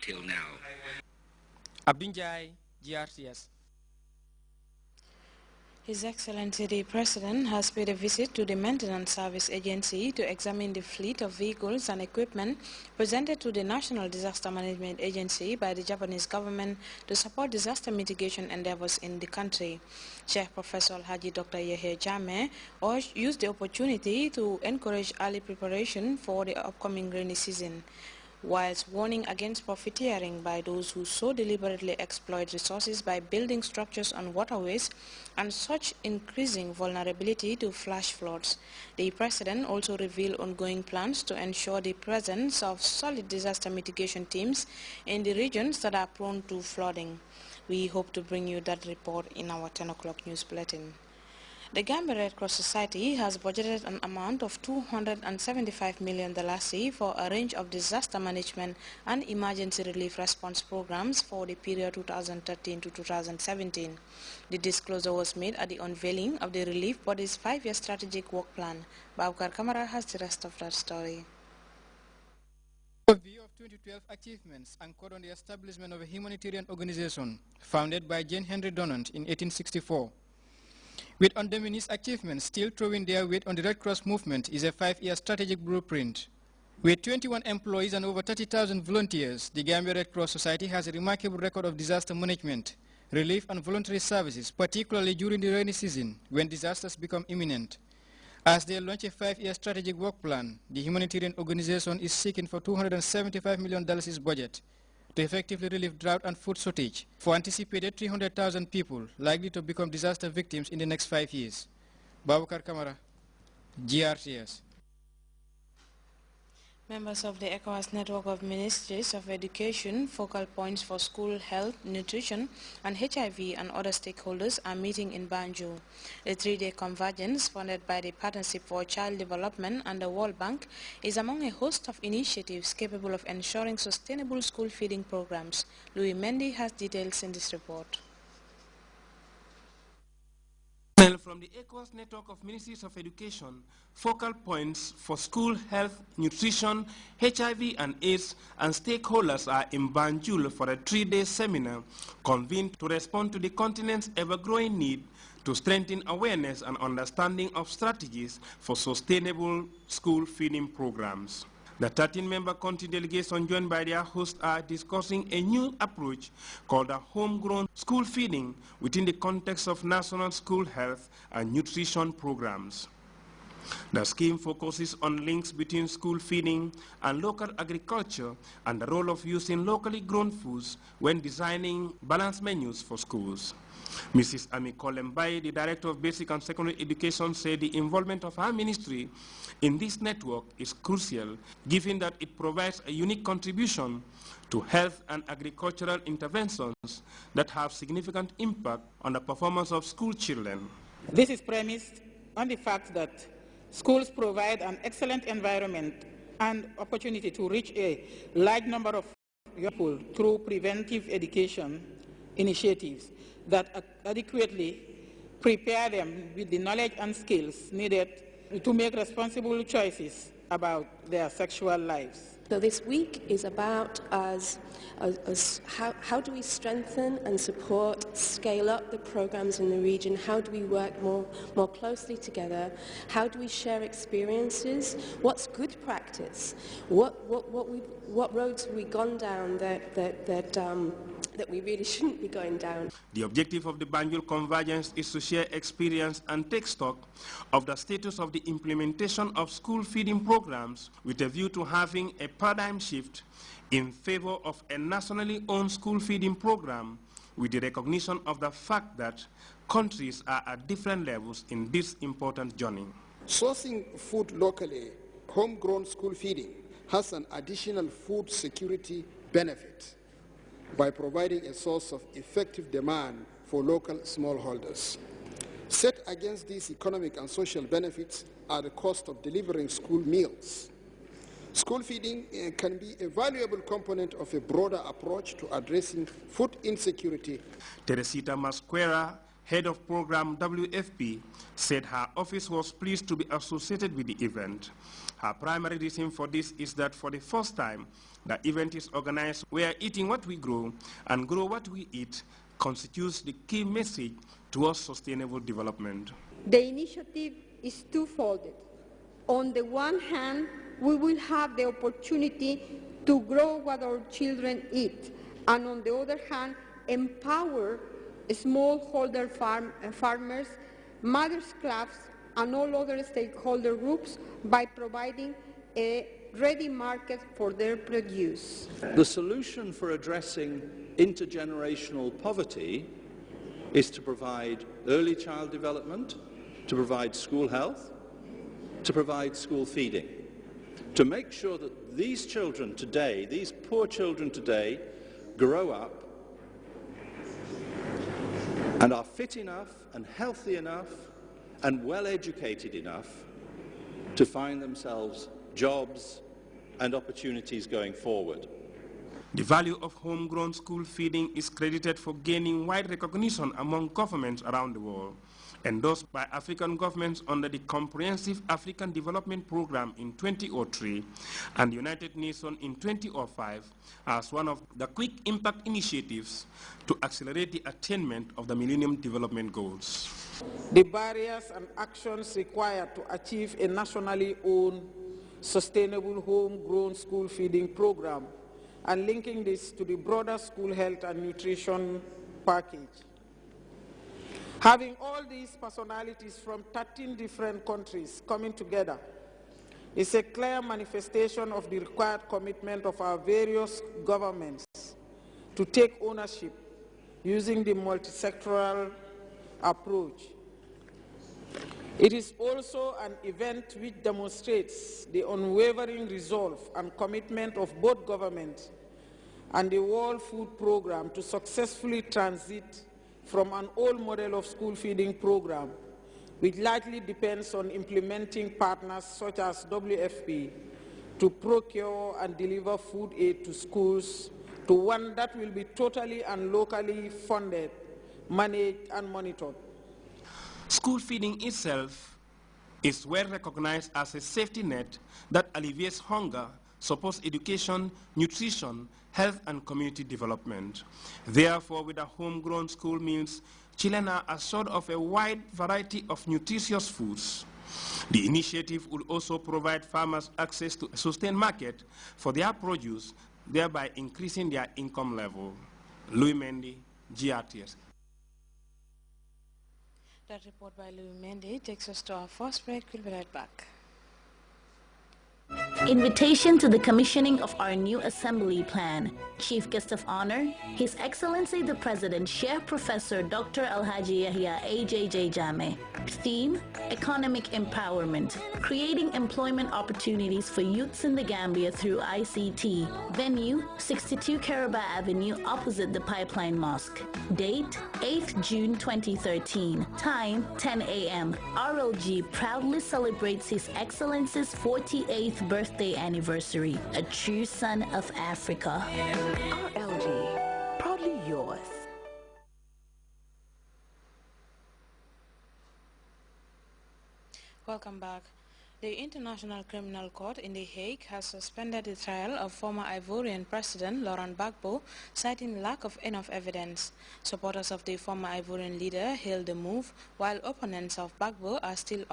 until now. Abdinjai, GRTS. His Excellency the President has paid a visit to the Maintenance Service Agency to examine the fleet of vehicles and equipment presented to the National Disaster Management Agency by the Japanese government to support disaster mitigation endeavors in the country. Chief Professor Haji Dr. Yehya Jammeh used the opportunity to encourage early preparation for the upcoming rainy season, whilst warning against profiteering by those who so deliberately exploit resources by building structures on waterways and such increasing vulnerability to flash floods. The President also revealed ongoing plans to ensure the presence of solid disaster mitigation teams in the regions that are prone to flooding. We hope to bring you that report in our 10 o'clock news bulletin. The Gambia Red Cross Society has budgeted an amount of $275 million for a range of disaster management and emergency relief response programs for the period 2013 to 2017. The disclosure was made at the unveiling of the relief body's 5-year strategic work plan. Baukar Kamara has the rest of that story. A view of 2012 achievements anchored on the establishment of a humanitarian organization founded by Jane Henry Donant in 1864. With undiminished achievements still throwing their weight on the Red Cross movement is a 5-year strategic blueprint. With 21 employees and over 30,000 volunteers, the Gambia Red Cross Society has a remarkable record of disaster management, relief and voluntary services, particularly during the rainy season when disasters become imminent. As they launch a 5-year strategic work plan, the humanitarian organization is seeking for $275 million budget to effectively relieve drought and food shortage for anticipated 300,000 people likely to become disaster victims in the next 5 years. Baukar Kamara, GRTS. Members of the ECOWAS network of ministries of education, focal points for school health, nutrition, and HIV and other stakeholders are meeting in Banjul. The 3-day convergence funded by the Partnership for Child Development and the World Bank is among a host of initiatives capable of ensuring sustainable school feeding programs. Louis Mendy has details in this report. From the ECOWAS network of ministries of education, focal points for school health, nutrition, HIV and AIDS, and stakeholders are in Banjul for a 3-day seminar convened to respond to the continent's ever-growing need to strengthen awareness and understanding of strategies for sustainable school feeding programs. The 13-member country delegation joined by their hosts are discussing a new approach called a homegrown school feeding within the context of national school health and nutrition programs. The scheme focuses on links between school feeding and local agriculture and the role of using locally grown foods when designing balanced menus for schools. Mrs. Ami Kolembai, the Director of Basic and Secondary Education, said the involvement of her ministry in this network is crucial, given that it provides a unique contribution to health and agricultural interventions that have significant impact on the performance of school children. This is premised on the fact that schools provide an excellent environment and opportunity to reach a large number of young people through preventive education initiatives that adequately prepare them with the knowledge and skills needed to make responsible choices about their sexual lives. So this week is about how do we strengthen and support, scale up the programs in the region? How do we work more closely together? How do we share experiences? What's good practice? What roads have we gone down that we really shouldn't be going down? The objective of the Banjul Convergence is to share experience and take stock of the status of the implementation of school feeding programs with a view to having a paradigm shift in favor of a nationally owned school feeding program with the recognition of the fact that countries are at different levels in this important journey. Sourcing food locally, homegrown school feeding, has an additional food security benefit by providing a source of effective demand for local smallholders. Set against these economic and social benefits are the cost of delivering school meals. School feeding can be a valuable component of a broader approach to addressing food insecurity. Teresita Masquera, head of program WFP, said her office was pleased to be associated with the event. Her primary reason for this is that for the first time, the event is organized where eating what we grow and grow what we eat constitutes the key message towards sustainable development. The initiative is twofold. On the one hand, we will have the opportunity to grow what our children eat, and on the other hand, empower smallholder farmers, mothers' clubs, and all other stakeholder groups by providing a ready market for their produce. The solution for addressing intergenerational poverty is to provide early child development, to provide school health, to provide school feeding, to make sure that these children today, these poor children today, grow up and are fit enough and healthy enough and well-educated enough to find themselves jobs and opportunities going forward. The value of homegrown school feeding is credited for gaining wide recognition among governments around the world, endorsed by African governments under the Comprehensive African Development Program in 2003 and the United Nations in 2005 as one of the quick impact initiatives to accelerate the attainment of the Millennium Development Goals. The barriers and actions required to achieve a nationally owned, sustainable homegrown school feeding program and linking this to the broader school health and nutrition package. Having all these personalities from 13 different countries coming together is a clear manifestation of the required commitment of our various governments to take ownership using the multi-sectoral approach. It is also an event which demonstrates the unwavering resolve and commitment of both governments and the World Food Programme to successfully transit from an old model of school feeding program, which largely depends on implementing partners such as WFP to procure and deliver food aid to schools, to one that will be totally and locally funded, managed and monitored. School feeding itself is well recognized as a safety net that alleviates hunger, supports education, nutrition, health and community development. Therefore, with a homegrown school meals, children are assured of a wide variety of nutritious foods. The initiative will also provide farmers access to a sustained market for their produce, thereby increasing their income level. Louis Mendy, GRTS. That report by Louis Mendy takes us to our first break. We'll be right back. Invitation to the commissioning of our new assembly plan. Chief guest of honor, His Excellency the President, Sheikh Professor Dr. Alhaji Yahya AJJ Jammeh. Theme, Economic Empowerment, creating employment opportunities for youths in the Gambia through ICT. Venue, 62 Karaba Avenue opposite the Pipeline Mosque. Date, 8th June 2013. Time, 10 a.m. RLG proudly celebrates His Excellency's 48th birthday anniversary, a true son of Africa. RLG, proudly yours. Welcome back. The International Criminal Court in The Hague has suspended the trial of former Ivorian President Laurent Gbagbo, citing lack of enough evidence. Supporters of the former Ivorian leader hailed the move, while opponents of Gbagbo are still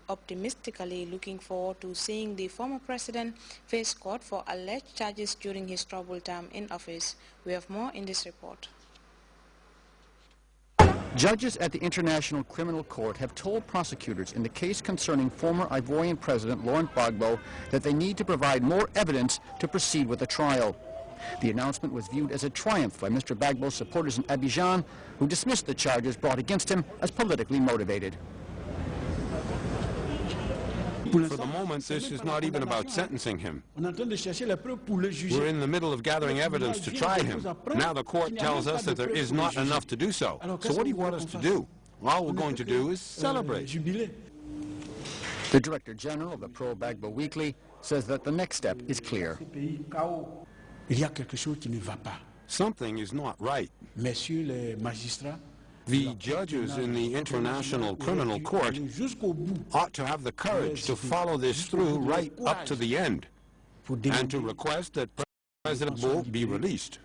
optimistically looking forward to seeing the former president face court for alleged charges during his troubled time in office. We have more in this report. Judges at the International Criminal Court have told prosecutors in the case concerning former Ivorian President Laurent Gbagbo that they need to provide more evidence to proceed with the trial. The announcement was viewed as a triumph by Mr. Gbagbo's supporters in Abidjan, who dismissed the charges brought against him as politically motivated. For the moment, this is not even about sentencing him. We're in the middle of gathering evidence to try him. Now the court tells us that there is not enough to do so. So what do you want us to do? All we're going to do is celebrate. The Director General of the Pro-Gbagbo Weekly says that the next step is clear. Something is not right. The judges in the International Criminal Court ought to have the courage to follow this through right up to the end and to request that President Bo be released.